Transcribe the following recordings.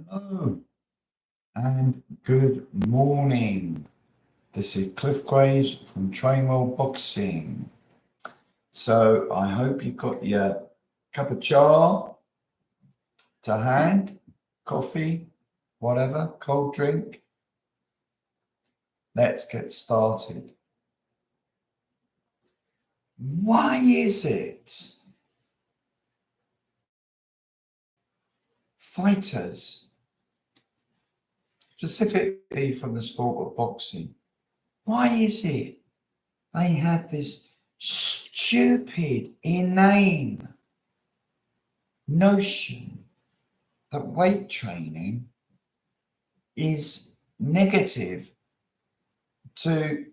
Hello and good morning. This is Cliff Graves from Trainwell Boxing. So I hope you've got your cup of chai to hand, coffee, whatever, cold drink. Let's get started. Why is it fighters, specifically from the sport of boxing, why is it they have this stupid, inane notion that weight training is negative to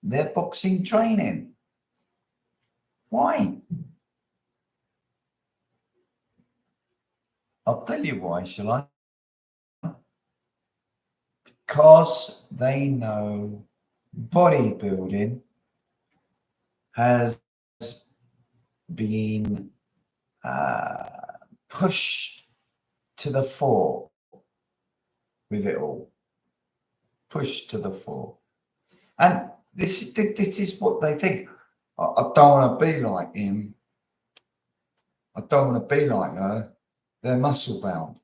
their boxing training? Why? I'll tell you why, shall I? Because they know bodybuilding has been pushed to the fore with it all. Pushed to the fore. And this is what they think. I don't want to be like him. I don't want to be like her. They're muscle bound.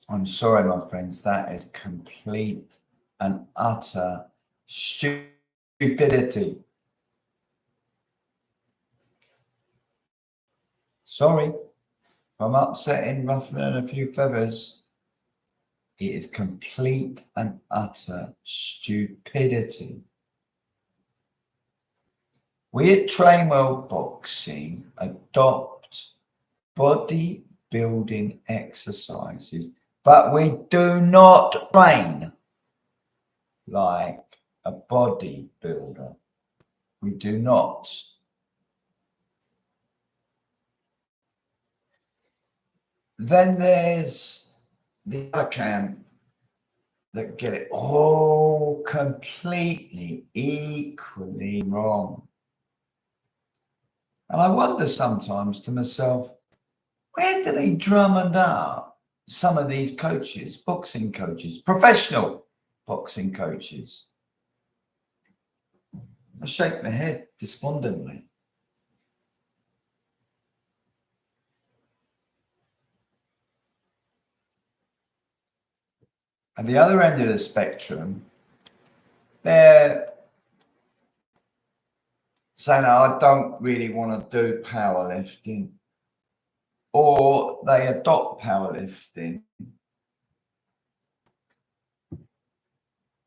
I'm sorry, my friends, that is complete and utter stupidity. Sorry, I'm upsetting, ruffling a few feathers. It is complete and utter stupidity. We at Trainwell Boxing adopt bodybuilding exercises, but we do not train like a bodybuilder. We do not. Then there's the other camp that get it all completely equally wrong. And I wonder sometimes to myself, where do they drum and up some of these coaches, boxing coaches, professional boxing coaches? I shake my head despondently. At the other end of the spectrum, they're saying, I don't really want to do powerlifting, or they adopt powerlifting,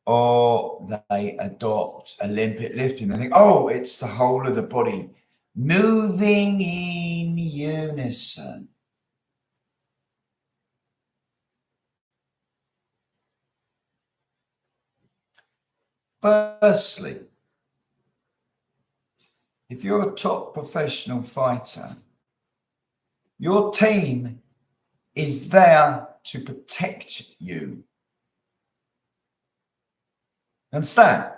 or they adopt Olympic lifting and think, oh, it's the whole of the body moving in unison. Firstly, if you're a top professional fighter, your team is there to protect you. Understand?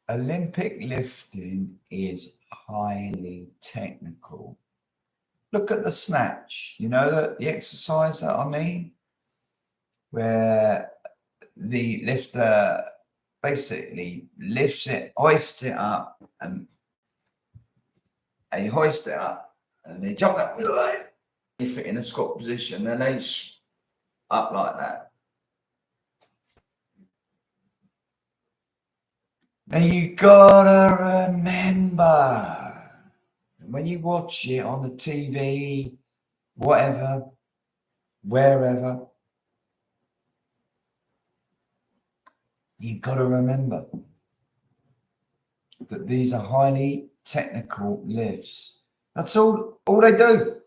Olympic lifting is highly technical. Look at the snatch, you know, the exercise that I mean, where the lifter basically lifts it, hoists it up, and they hoist it up, and they jump up, if it in a squat position, then they up like that. Now you gotta remember, when you watch it on the TV, whatever, wherever, you gotta remember that these are highly technical lifts. That's all they do.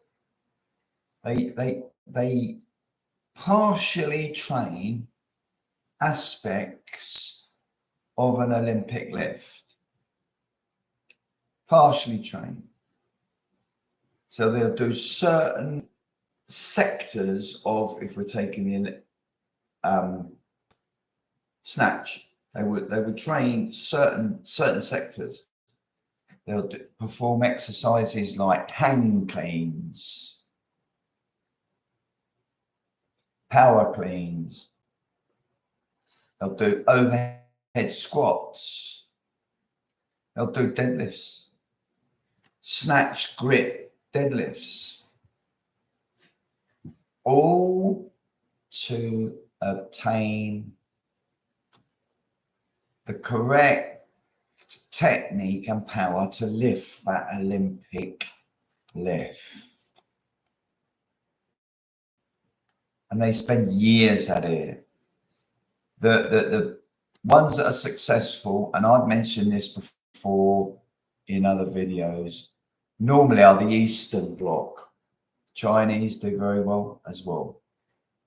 They partially train aspects of an Olympic lift. Partially train. So they'll do certain sectors of, if we're taking the snatch, They would train certain sectors. They'll perform exercises like hang cleans, power cleans. They'll do overhead squats. They'll do deadlifts, snatch, grip, deadlifts, all to obtain the correct technique and power to lift that Olympic lift. And they spend years at it. The ones that are successful, and I've mentioned this before in other videos, normally are the Eastern Bloc. Chinese do very well as well.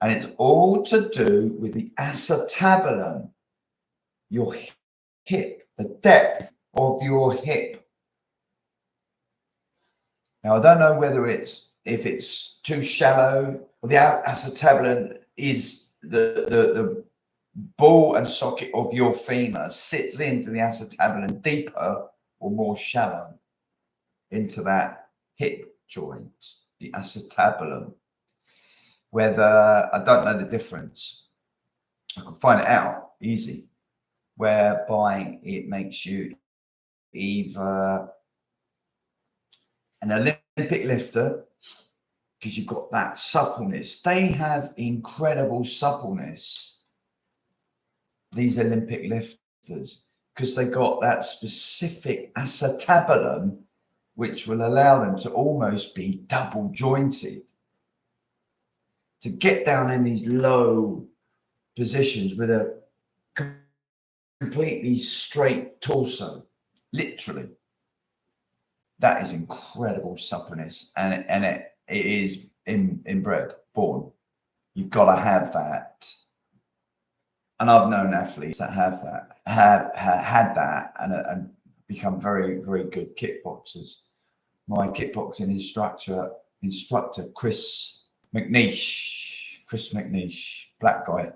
And it's all to do with the acetabulum, your hip, the depth of your hip. Now, I don't know whether if it's too shallow, or the acetabulum is the ball and socket of your femur sits into the acetabulum deeper or more shallow into that hip joint, the acetabulum. Whether, I don't know the difference. I can find it out easy, whereby it makes you either an Olympic lifter, because you've got that suppleness. They have incredible suppleness, these Olympic lifters, because they got that specific acetabulum, which will allow them to almost be double jointed, to get down in these low positions with a completely straight torso, literally. That is incredible suppleness, and it is inbred, born. You've got to have that. And I've known athletes that have had that and become very, very good kickboxers. My kickboxing instructor, Chris McNeish, black guy,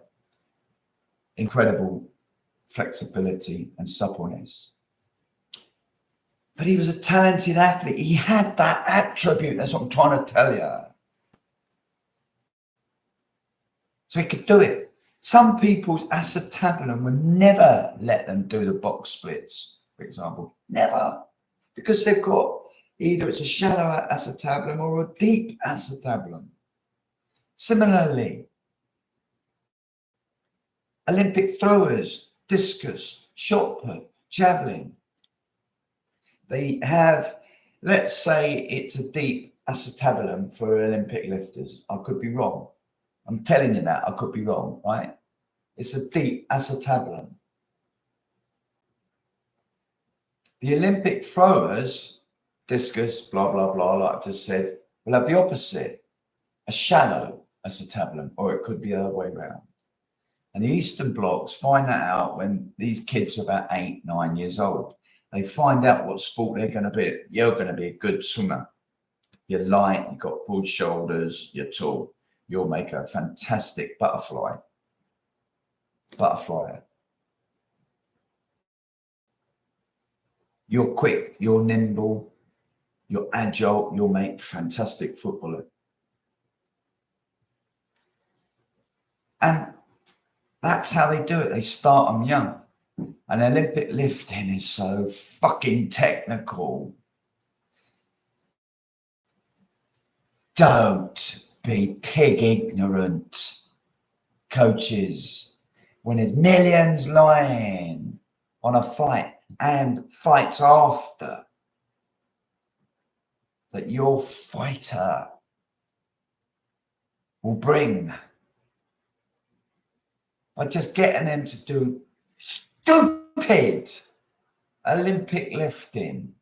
incredible flexibility and suppleness. But he was a talented athlete. He had that attribute. That's what I'm trying to tell you. So he could do it. Some people's acetabulum would never let them do the box splits, for example. Never. Because they've got either it's a shallow acetabulum or a deep acetabulum. Similarly, Olympic throwers, discus, shot put, javelin, they have, let's say it's a deep acetabulum for Olympic lifters. I could be wrong. I'm telling you that I could be wrong, right? It's a deep acetabulum. The Olympic throwers, discus, blah, blah, blah, like I just said, will have the opposite, a shallow acetabulum, or it could be the other way around. And the Eastern Blocs find that out when these kids are about 8, 9 years old. They find out what sport they're going to be. You're going to be a good swimmer. You're light, you've got broad shoulders, you're tall. You'll make a fantastic butterflyer. You're quick, you're nimble, you're agile, you'll make fantastic footballer. And that's how they do it. They start them young. And Olympic lifting is so fucking technical. Don't be pig ignorant, coaches. When there's millions lying on a fight and fights after, that your fighter will bring by just getting them to do stupid Olympic lifting,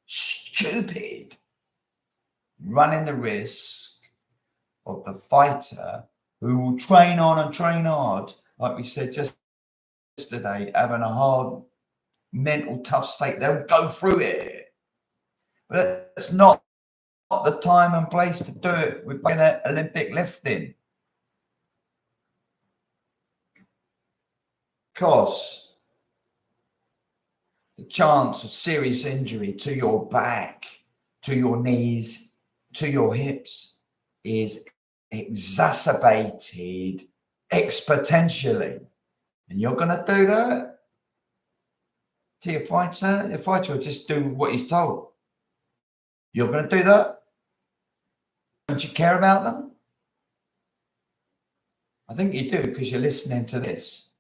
stupid, running the risk of the fighter who will train on and train hard, like we said just yesterday, having a hard mental tough state. They'll go through it, but it's not the time and place to do it with Olympic lifting. because the chance of serious injury to your back, to your knees, to your hips is exacerbated exponentially. And you're going to do that to your fighter? Your fighter will just do what he's told. You're going to do that? Don't you care about them? I think you do, because you're listening to this.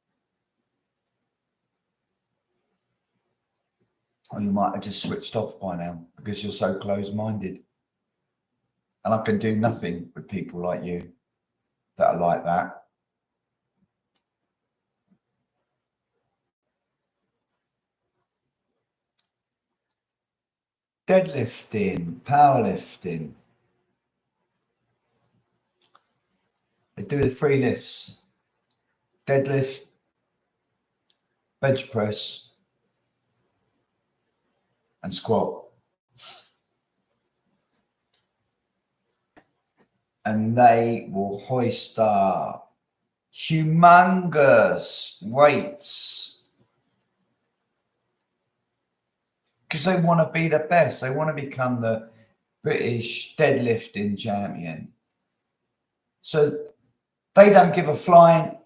Or you might have just switched off by now because you're so closed-minded. And I can do nothing with people like you that are like that. Deadlifting, powerlifting. They do the 3 lifts: deadlift, bench press, and squat. And they will hoist up humongous weights because they want to be the best. They want to become the British deadlifting champion. So they don't give a flying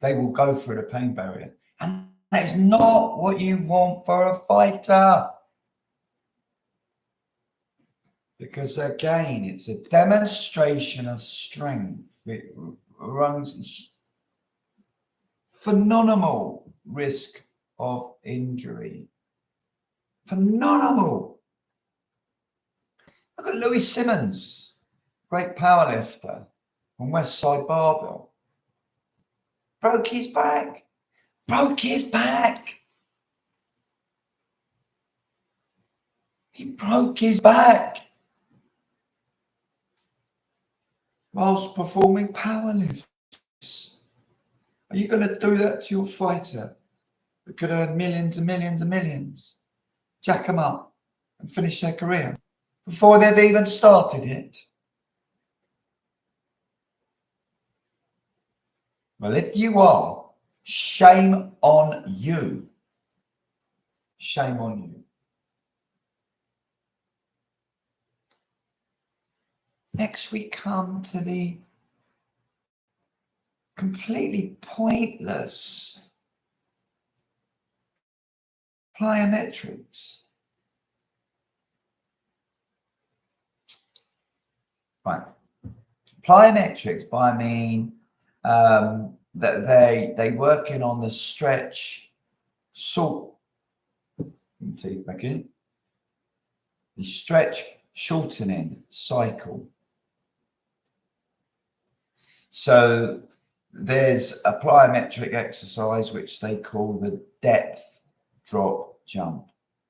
They will go through the pain barrier. And that's not what you want for a fighter. Because again, it's a demonstration of strength. It runs phenomenal risk of injury. Phenomenal. Look at Louis Simmons, great powerlifter from Westside Barbell. Broke his back. Broke his back. He broke his back whilst performing powerlifts. Are you going to do that to your fighter that could earn millions and millions and millions? Jack them up and finish their career before they've even started it? Well, if you are, shame on you. Shame on you. Next, we come to the completely pointless plyometrics. Right. Plyometrics, I mean that they working on the stretch, sort. Teeth back in. The stretch shortening cycle. So there's a plyometric exercise which they call the depth drop jump,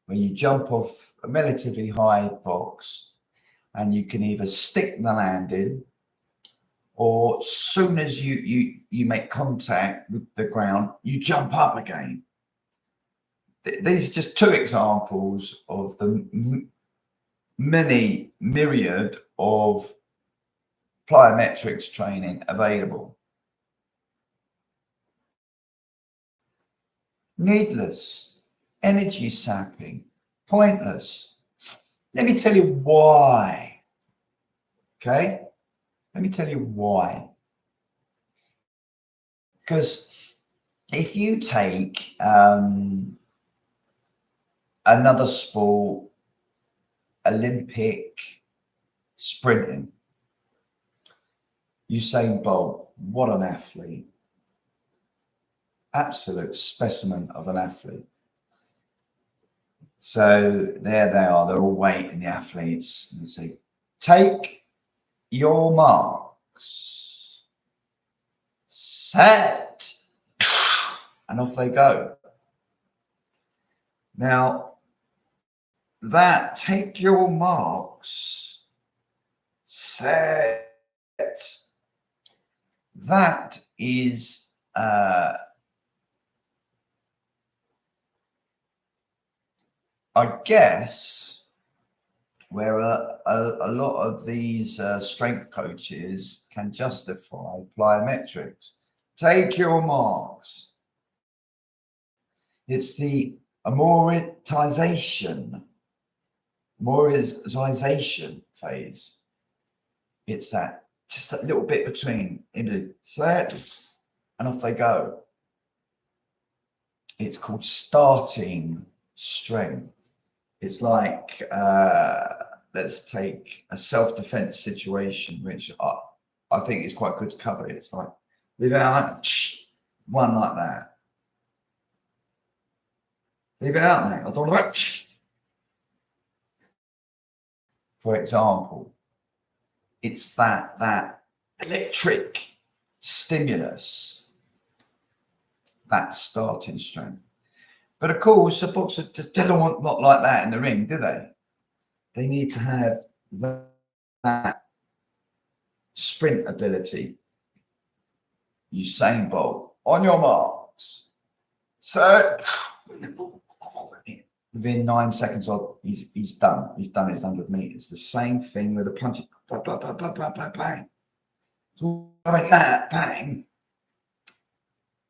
where you jump off a relatively high box and you can either stick the landing, or as soon as you make contact with the ground, you jump up again. These are just 2 examples of the many myriad of plyometrics training available. Needless, energy sapping, pointless. Let me tell you why. Okay? Let me tell you why. Because if you take another sport, Olympic sprinting, Usain Bolt, what an athlete. Absolute specimen of an athlete. So there they are, they're all waiting, the athletes. Let's see. Take your marks. Set. And off they go. Now, that take your marks, set, that is I guess where a lot of these strength coaches can justify plyometrics Take your marks. It's the amortization phase. It's that just that little bit between set and off they go. It's called starting strength. It's like let's take a self-defense situation, which I think is quite good to cover. It's like leave it out, one like that. Leave it out, mate. I don't want to. For example, it's that electric stimulus, that starting strength. But of course, a boxer just don't want not like that in the ring, do they? They need to have that sprint ability. Usain Bolt, on your marks, set. Within 9 seconds of he's done. He's done his 100 meters. The same thing with the punches. Bang, bang, bang, bang, bang, bang, bang. So like that, bang.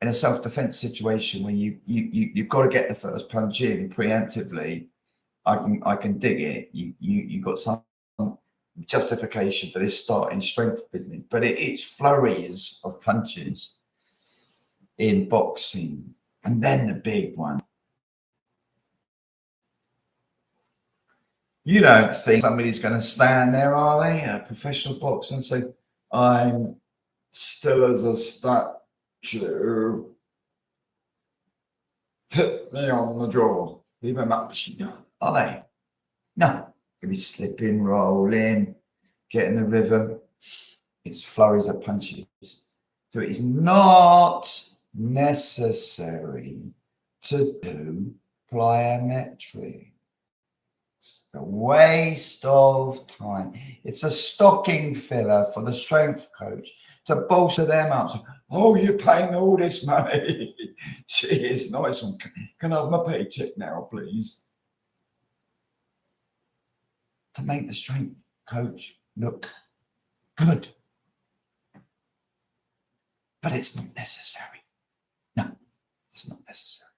In a self-defense situation where you've got to get the first punch in preemptively, I can dig it. You got some justification for this starting strength business, but it's flurries of punches in boxing, and then the big one. You don't think somebody's going to stand there, are they? A professional boxer and say, "I'm still as a statue. Hit me on the jaw." Leave them up. Are they? No. Give me slipping, rolling, getting the rhythm. It's flurries of punches. So it is not necessary to do plyometrics. It's a waste of time. It's a stocking filler for the strength coach to bolster them up. So, oh, you're paying all this money. Cheers, nice one. Can I have my paycheck now, please? To make the strength coach look good. But it's not necessary. No, it's not necessary.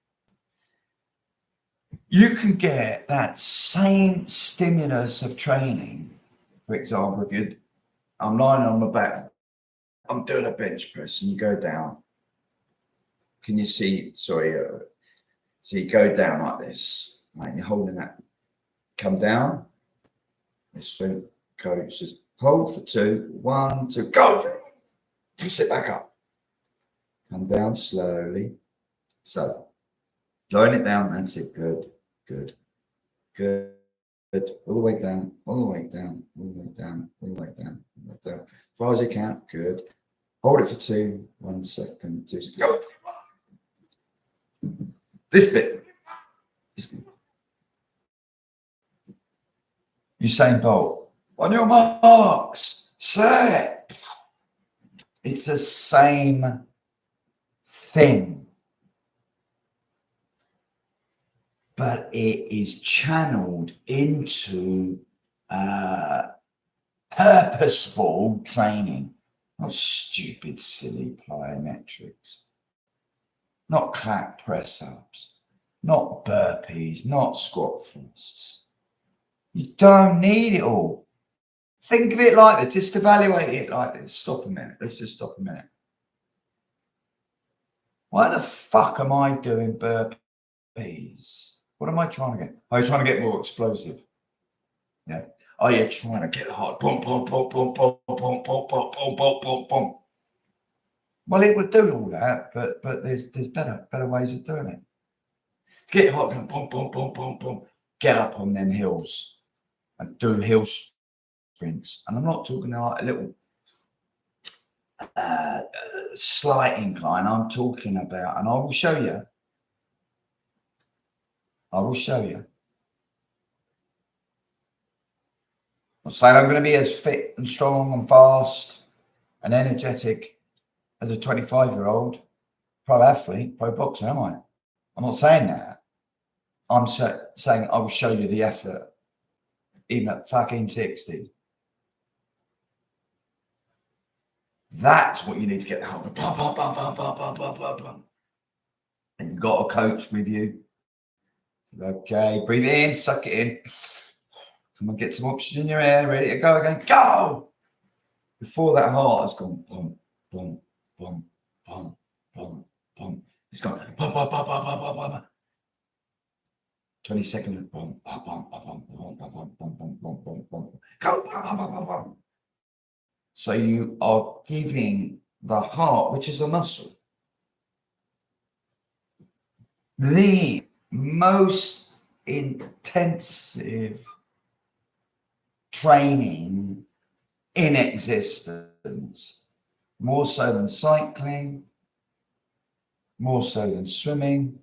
You can get that same stimulus of training. For example, I'm lying on my back, I'm doing a bench press, and you go down. Can you see? Sorry. So you go down like this, right? And you're holding that. Come down. The strength coach says, hold for 2, 1, 2, go. Push it back up. Come down slowly. So, blowing it down. That's it. Good. Good. Good. Good. All the way down. All the way down. All the way down. All the way down. All the way down. As far as you can. Good. Hold it for 2, 1 second. 2 seconds. Go. This bit. This bit. Usain Bolt, on your marks, set. It's the same thing, but it is channeled into purposeful training, not stupid, silly plyometrics, not clap press ups, not burpees, not squat thrusts. You don't need it all. Think of it like this. Just evaluate it like this. Stop a minute. Let's just stop a minute. Why the fuck am I doing burpees? What am I trying to get? Are you trying to get more explosive? Yeah. Are you trying to get hot? Boom, boom, boom, boom, boom, boom, boom, boom, boom, boom, boom, boom. Well, it would do all that, but there's better ways of doing it. Get hot, boom, boom, boom, boom, boom, boom. Get up on them hills and do hill sprints. And I'm not talking like a little slight incline. I'm talking about, and I will show you. I'm saying I'm going to be as fit and strong and fast and energetic as a 25-year-old pro athlete, pro boxer, am I? I'm not saying that. I'm saying I will show you the effort, even at fucking 60. That's what you need to get the heart. Bum, bum, bum, bum, bum, bum, bum, bum, bum. And you've got a coach with you. Okay, breathe in, suck it in. Come on, get some oxygen in your air, ready to go again. Go! Before that heart has gone boom, boom, boom, boom, boom, boom. It's gone boom, boom, boom, boom, boom, boom, boom. 20 seconds. Boom, boom, boom, boom, boom, boom, boom, boom, boom, boom, boom, boom. Go, boom, boom, boom, boom, boom. So you are giving the heart, which is a muscle, the most intensive training in existence, more so than cycling, more so than swimming,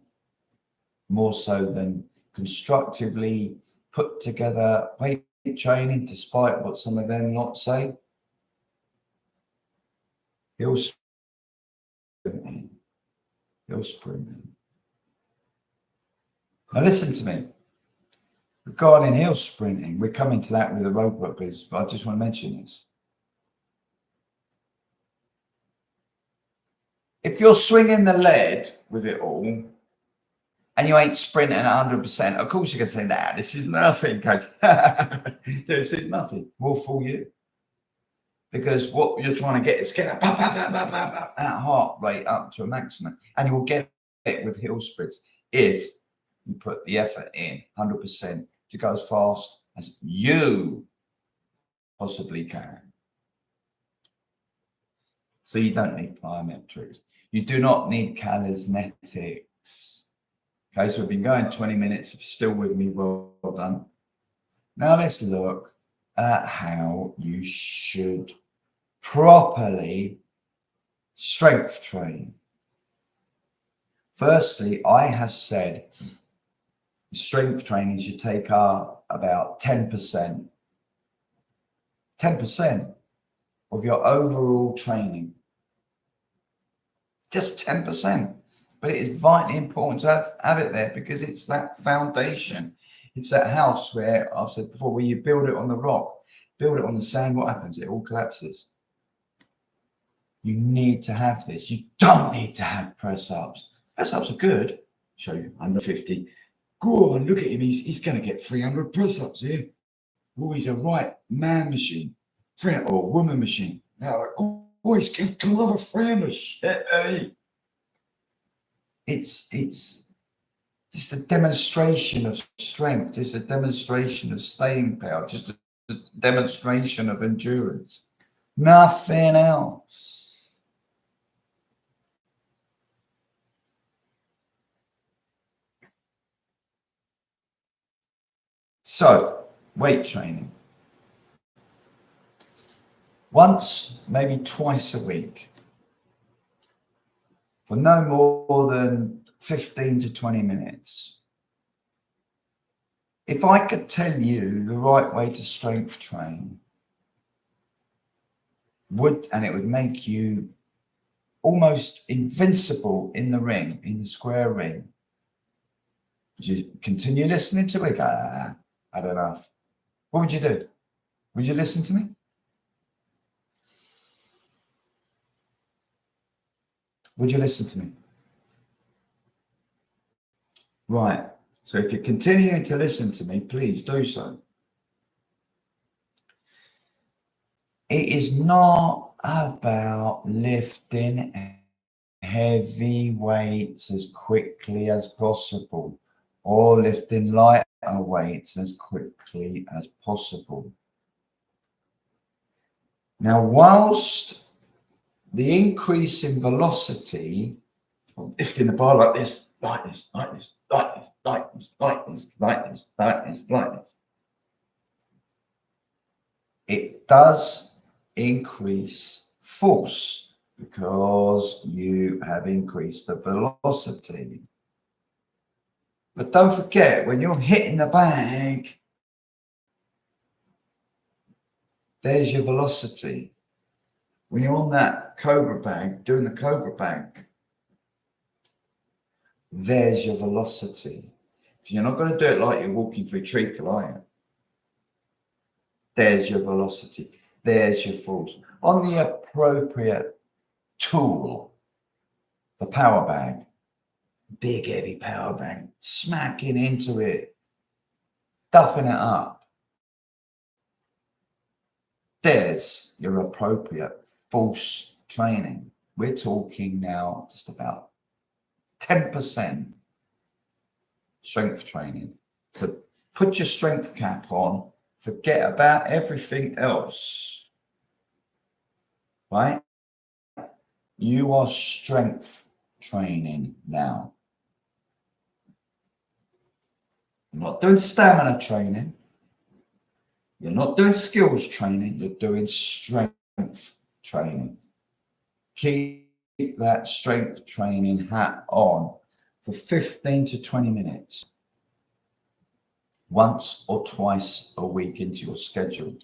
more so than constructively put together weight training, despite what some of them not say. Hill sprinting. Hill sprinting. Now listen to me. Regarding hill sprinting, we're coming to that with the road burpees, but I just want to mention this. If you're swinging the lead with it all, and you ain't sprinting 100%, of course you're going to say, nah, this is nothing, coach. This is nothing. We'll fool you. Because what you're trying to get is get that heart rate up to a maximum. And you will get it with hill sprints if you put the effort in 100% to go as fast as you possibly can. So you don't need plyometrics. You do not need calisthenics. Okay, so we've been going 20 minutes. If you're still with me, well done. Now let's look at how you should properly strength train. Firstly, I have said strength training should take about 10% of your overall training. Just 10%. But it is vitally important to have it there, because it's that foundation. It's that house where, I've said before, where you build it on the rock, build it on the sand, what happens? It all collapses. You need to have this. You don't need to have press-ups. Press-ups are good. Show you 150. Go on, look at him. He's going to get 300 press-ups here. Oh, he's a right man machine. Or woman machine. Oh, he's going to love a friend. Hey. It's just a demonstration of strength. It's a demonstration of staying power. Just a demonstration of endurance. Nothing else. So, weight training. Once, maybe twice a week, for no more than 15 to 20 minutes. If I could tell you the right way to strength train, it would make you almost invincible in the ring, in the square ring. Would you continue listening to it? I don't know. What would you do? Would you listen to me? Would you listen to me? Right. So if you're continuing to listen to me, please do so. It is not about lifting heavy weights as quickly as possible, or lifting lighter weights as quickly as possible. Now, whilst the increase in velocity of lifting the bar like this, like this, like this, like this, like this, like this, like this, like this, like this, it does increase force because you have increased the velocity. But don't forget, when you're hitting the bag, there's your velocity. When you're on that cobra bag, doing the cobra bag, there's your velocity. You're not going to do it like you're walking through treacle, are you? There's your velocity. There's your force. on the appropriate tool, the power bag, big heavy power bag, smacking into it, duffing it up. There's your appropriate force training. We're talking now just about 10% strength training. So put your strength cap on, forget about everything else, right? You are strength training now. You're not doing stamina training. You're not doing skills training. You're doing strength training. Keep that strength training hat on for 15 to 20 minutes, once or twice a week into your schedule.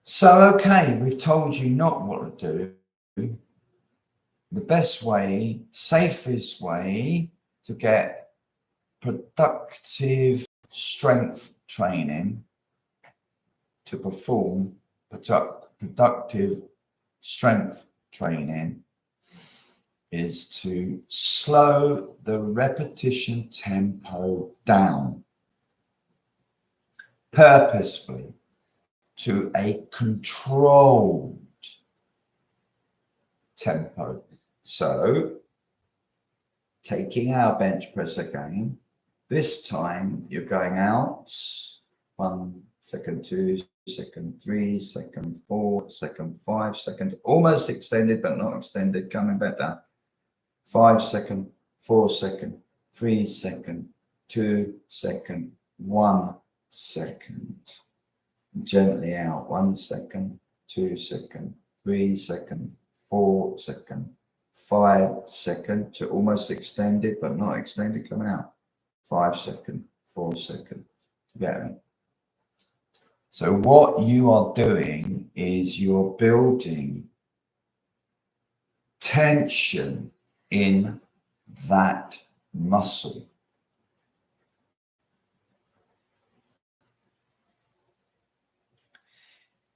So, okay, we've told you not what to do. The best way, safest way to get productive strength training, to perform productive strength training, is to slow the repetition tempo down purposefully to a controlled tempo. So, taking our bench press again, this time you're going out 1 second, 2 second, 3 second, 4 second, 5 second, almost extended but not extended, coming back down. 5 second, 4 second, 3 second, 2 second, 1 second. Gently out. 1 second, 2 second, 3 second, 4 second, 5 second to almost extended but not extended, coming out. 5 second, 4 second. Get it? So what you are doing is you're building tension in that muscle.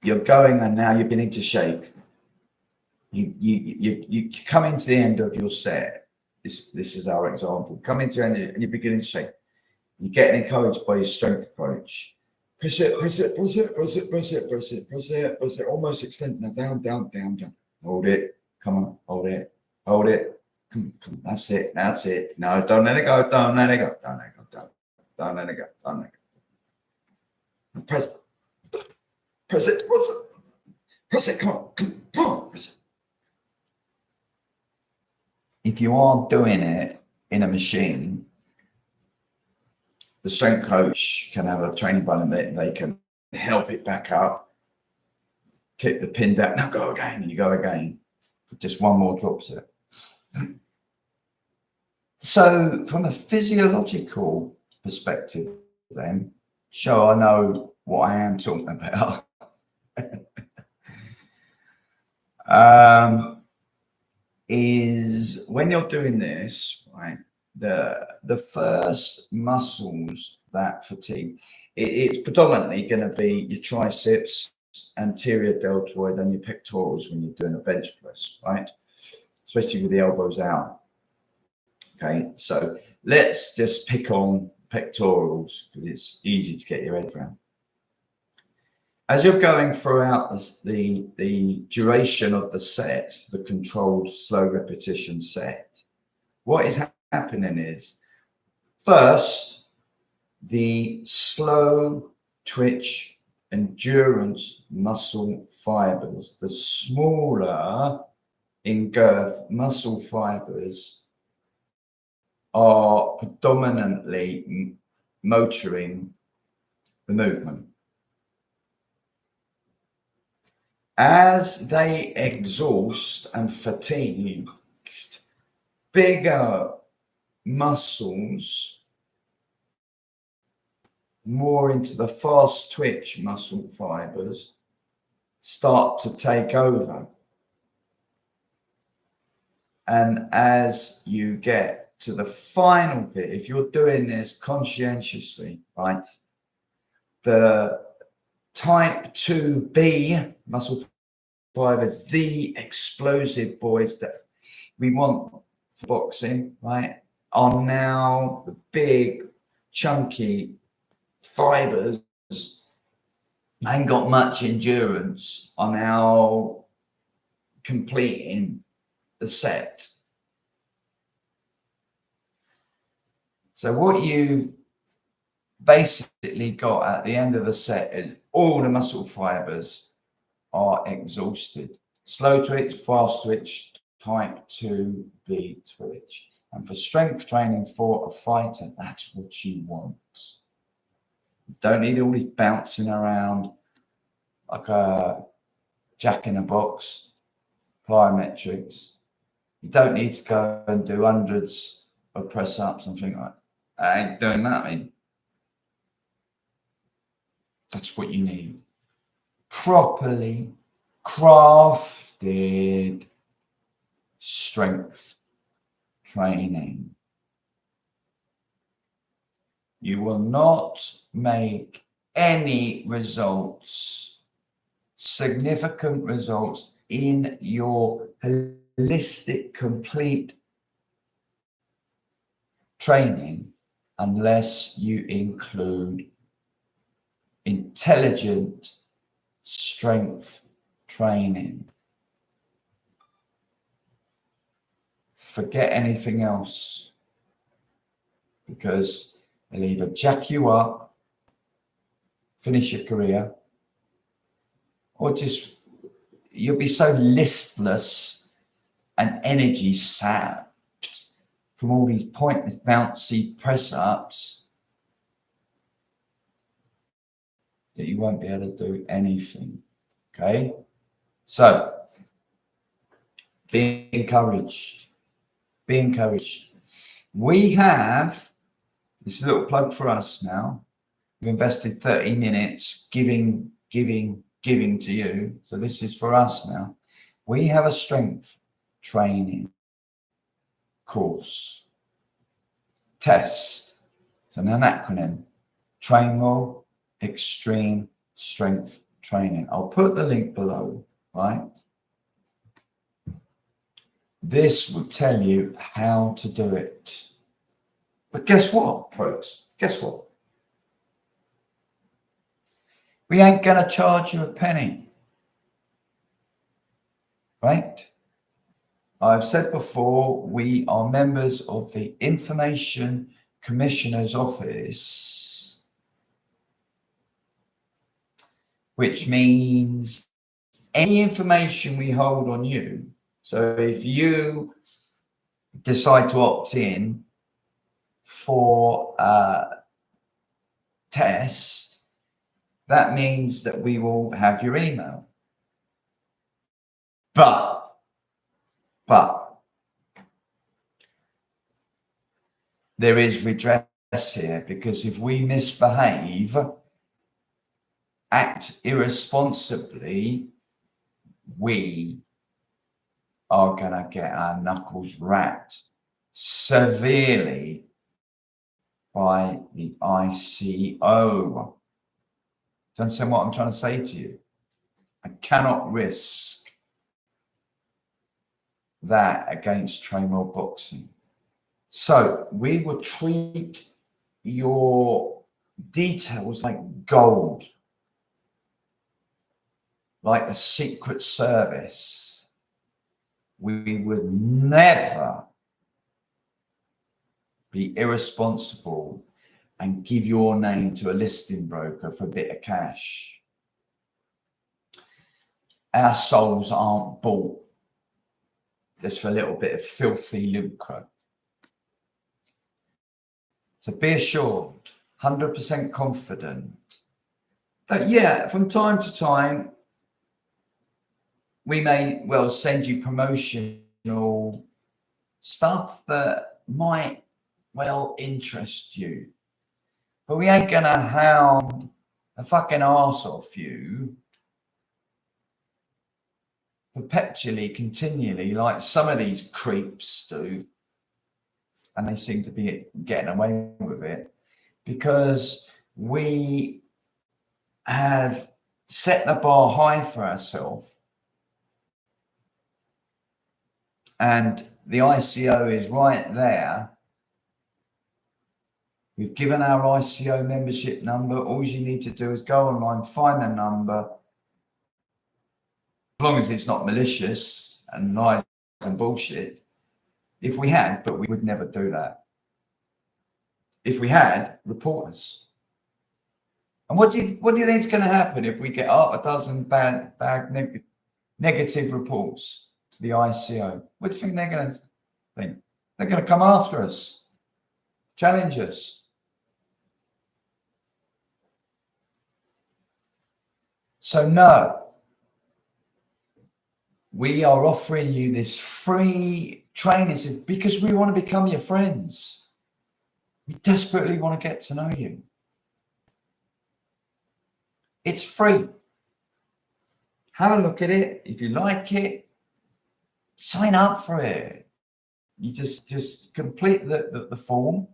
You're going, and now you're beginning to shake. You come into the end of your set. This is our example. Come into the end and you're beginning to shake. You're getting encouraged by your strength approach. Press it, press it, press it, press it, press it, press it, press it, press it. Almost extend. Now down, down, down, down. Hold it. Come on, hold it. Hold it. Come, come. That's it. That's it. No, don't let it go. Don't let it go. Don't let it go. Don't let it go. Don't let it go. Press it. Press it. Press it. Press it. Come on. Come on. Press it. If you are doing it in a machine, the strength coach can have a training button that they can help it back up, kick the pin down, now go again, and you go again. Just one more drop set. So from a physiological perspective then, sure, I know what I am talking about. Is when you're doing this, right, the first muscles that fatigue, it's predominantly going to be your triceps, anterior deltoid, and your pectorals when you're doing a bench press, right? Especially with the elbows out. Okay, so let's just pick on pectorals because it's easy to get your head around. As you're going throughout the duration of the set, the controlled slow repetition set, what is happening is, first, the slow twitch endurance muscle fibers, the smaller in girth muscle fibers, are predominantly motoring the movement. As they exhaust and fatigue, bigger muscles, more into the fast twitch muscle fibers, start to take over. And as you get to the final bit, if you're doing this conscientiously, right, the Type 2B muscle fibers, the explosive boys that we want for boxing, right, are now the big, chunky fibers. Ain't got much endurance, are now completing the set. So what you've basically got at the end of the set is all the muscle fibers are exhausted. Slow twitch, fast twitch, type 2B twitch. And for strength training for a fighter, that's what you want. You don't need all this bouncing around like a jack in a box, plyometrics. You don't need to go and do hundreds of press ups and things like that. I ain't doing that, I mean. That's what you need. Properly crafted strength training. You will not make any results, significant results in your holistic, complete training unless you include intelligent strength training. Forget anything else, because they'll either jack you up, finish your career, or just you'll be so listless and energy sapped from all these pointless bouncy press ups that you won't be able to do anything. Okay, so be encouraged. Be encouraged. We have, this is a little plug for us now. We've invested 30 minutes giving to you. So this is for us now. We have a strength training course. TEST. It's an acronym. Train More Extreme Strength Training. I'll put the link below, right? This will tell you how to do it. But guess what, folks? Guess what? We ain't going to charge you a penny. Right? I've said before, we are members of the Information Commissioner's Office, which means any information we hold on you. So if you decide to opt in for a test, that means that we will have your email. But there is redress here, because if we misbehave, act irresponsibly, we are going to get our knuckles rapped severely by the ICO. Do you understand what I'm trying to say to you? I cannot risk that against Train More Boxing. So we will treat your details like gold, like a secret service. We would never be irresponsible and give your name to a listing broker for a bit of cash. Our souls aren't bought just for a little bit of filthy lucre. So be assured, 100% confident that, yeah, from time to time, we may well send you promotional stuff that might well interest you. But we ain't gonna hound a fucking arse off you perpetually, continually, like some of these creeps do. And they seem to be getting away with it, because we have set the bar high for ourselves, and the ICO is right there. We've given our ICO membership number. All you need to do is go online, find the number, as long as it's not malicious and lies and bullshit. If we had, but we would never do that. If we had, report us. And what do you think is going to happen if we get half a dozen bad negative reports to the ICO? What do you think they're going to think? They're going to come after us, challenge us. So no, we are offering you this free training because we want to become your friends. We desperately want to get to know you. It's free. Have a look at it. If you like it, sign up for it. You just complete the form,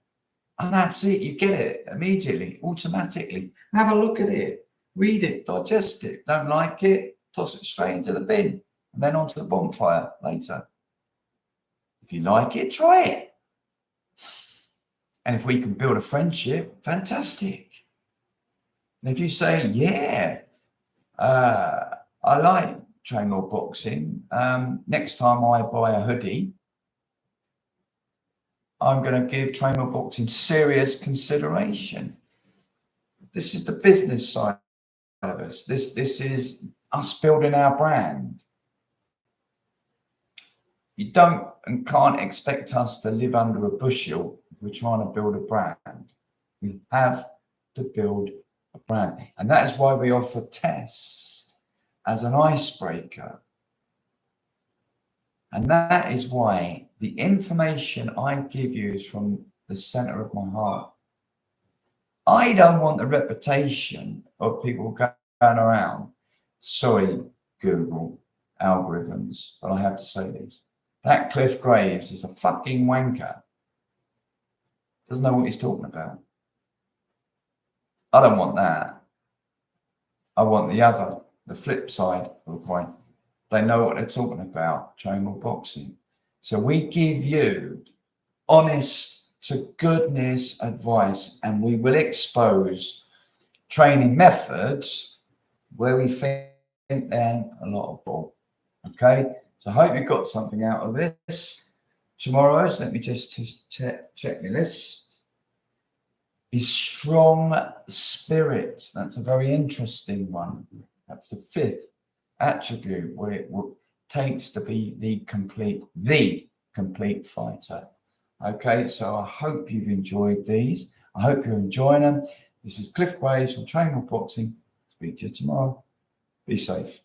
and that's it. You get it immediately, automatically. Have a look at it. Read it, digest it. Don't like it, toss it straight into the bin, and then onto the bonfire later. If you like it, try it. And if we can build a friendship, fantastic. And if you say, yeah, I like trainer boxing, next time I buy a hoodie, I'm going to give trainer boxing serious consideration. This is the business side of us. This is us building our brand. You don't and can't expect us to live under a bushel if we're trying to build a brand. We have to build a brand. And that is why we offer tests as an icebreaker. And that is why the information I give you is from the center of my heart. I don't want the reputation of people going around. Sorry, Google algorithms, but I have to say this. That Cliff Graves is a fucking wanker. Doesn't know what he's talking about. I don't want that. I want the other, the flip side of the coin. They know what they're talking about, trainer boxing. So we give you honest to goodness advice, and we will expose training methods where we think they're a lot of bull. Okay, so I hope you got something out of this. Tomorrow's, let me just check my list, is strong spirit. That's a very interesting one. That's the fifth attribute, what it takes to be the complete fighter. Okay, so I hope you've enjoyed these. I hope you're enjoying them. This is Cliff Graves from Trainer Boxing. Speak to you tomorrow. Be safe.